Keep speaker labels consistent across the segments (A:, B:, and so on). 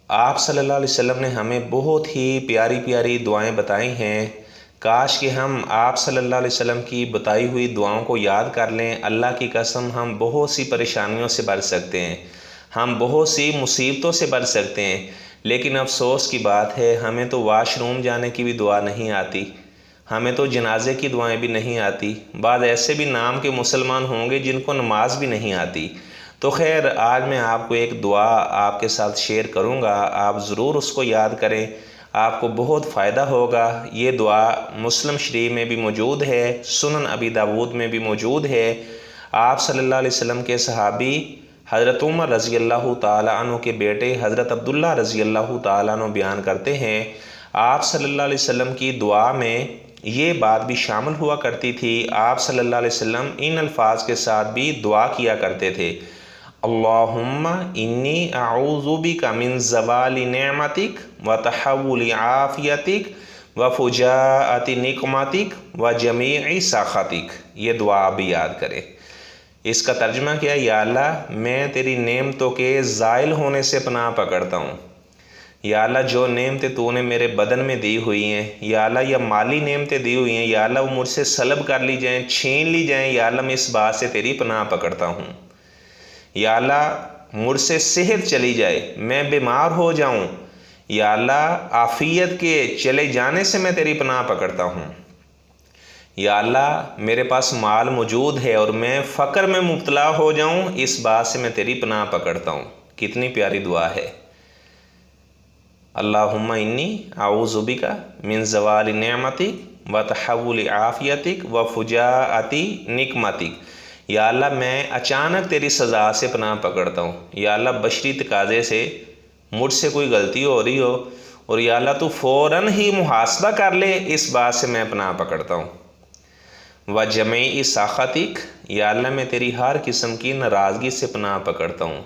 A: آپ صلی اللہ علیہ وسلم نے ہمیں بہت ہی پیاری پیاری دعائیں بتائی ہیں۔ کاش کہ ہم آپ صلی اللہ علیہ وسلم کی بتائی ہوئی دعاؤں کو یاد کر لیں۔ اللہ کی قسم ہم بہت سی پریشانیوں سے بچ سکتے ہیں، ہم بہت سی مصیبتوں سے بچ سکتے ہیں۔ لیکن افسوس کی بات ہے ہمیں تو واش روم جانے کی بھی دعا نہیں آتی، ہمیں تو جنازے کی دعائیں بھی نہیں آتی۔ بعض ایسے بھی نام کے مسلمان ہوں گے جن کو نماز بھی نہیں آتی۔ تو خیر، آج میں آپ کو ایک دعا آپ کے ساتھ شیئر کروں گا، آپ ضرور اس کو یاد کریں، آپ کو بہت فائدہ ہوگا۔ یہ دعا مسلم شریف میں بھی موجود ہے، سنن ابی داود میں بھی موجود ہے۔ آپ صلی اللہ علیہ وسلم کے صحابی حضرت عمر رضی اللہ تعالیٰ عنہ کے بیٹے حضرت عبداللہ رضی اللہ تعالیٰ عنہ بیان کرتے ہیں، آپ صلی اللہ علیہ وسلم کی دعا میں یہ بات بھی شامل ہوا کرتی تھی۔ آپ صلی اللہ علیہ وسلم ان الفاظ کے ساتھ بھی دعا کیا کرتے تھے، اللہم انی اعوذ بک من زوال نعمتک وتحول عافیتک وفجاءۃ نقمتک وجمیع سخطک۔ یہ دعا آپ بھی یاد کریں۔ اس کا ترجمہ کیا ہے؟ یا اللہ، میں تیری نعمتوں کے زائل ہونے سے پناہ پکڑتا ہوں۔ یا اللہ، جو نعمتیں تو نے میرے بدن میں دی ہوئی ہیں، یا اللہ یا مالی نعمتیں دی ہوئی ہیں، یا اللہ وہ مجھ سے سلب کر لی جائیں، چھین لی جائیں، یا اللہ میں اس بات سے تیری پناہ پکڑتا ہوں۔ یا اللہ مجھ سے صحت چلی جائے، میں بیمار ہو جاؤں، یا اللہ عافیت کے چلے جانے سے میں تیری پناہ پکڑتا ہوں۔ یا اللہ میرے پاس مال موجود ہے اور میں فقر میں مبتلا ہو جاؤں، اس بات سے میں تیری پناہ پکڑتا ہوں۔ کتنی پیاری دعا ہے۔ اللہم انی اعوذ بک من زوال نعمتک وتحول عافیتک وفجاءۃ نقمتک۔ یا اللہ میں اچانک تیری سزا سے پناہ پکڑتا ہوں۔ یا اللہ بشری تقاضے سے مجھ سے کوئی غلطی ہو رہی ہو اور یا اللہ تو فوراً ہی محاسبہ کر لے، اس بات سے میں پناہ پکڑتا ہوں۔ وجمیع سخطک۔ یا اللہ میں تیری ہر قسم کی ناراضگی سے پناہ پکڑتا ہوں۔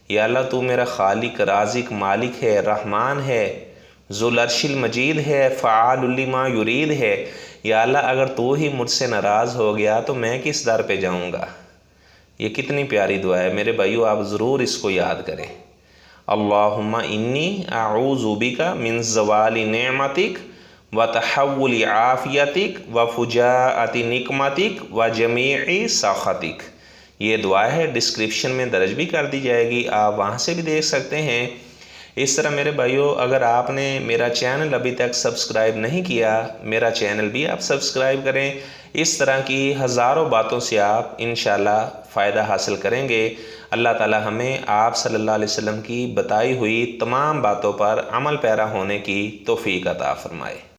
A: یا اللہ تو میرا خالق، رازق، مالک ہے، رحمان ہے، ذو العرش المجید ہے، فعال لما یرید ہے۔ یا اللہ اگر تو ہی مجھ سے ناراض ہو گیا تو میں کس در پہ جاؤں گا؟ یہ کتنی پیاری دعا ہے میرے بھائیو، آپ ضرور اس کو یاد کریں۔ اللہم انی اعوذ بک من زوال نعمتک وتحول عافیتک وفجاءۃ نقمتک وجمیع سخطک۔ یہ دعا ہے، ڈسکرپشن میں درج بھی کر دی جائے گی، آپ وہاں سے بھی دیکھ سکتے ہیں۔ اس طرح میرے بھائیو، اگر آپ نے میرا چینل ابھی تک سبسکرائب نہیں کیا، میرا چینل بھی آپ سبسکرائب کریں۔ اس طرح کی ہزاروں باتوں سے آپ انشاءاللہ فائدہ حاصل کریں گے۔ اللہ تعالی ہمیں آپ صلی اللہ علیہ وسلم کی بتائی ہوئی تمام باتوں پر عمل پیرا ہونے کی توفیق عطا فرمائے۔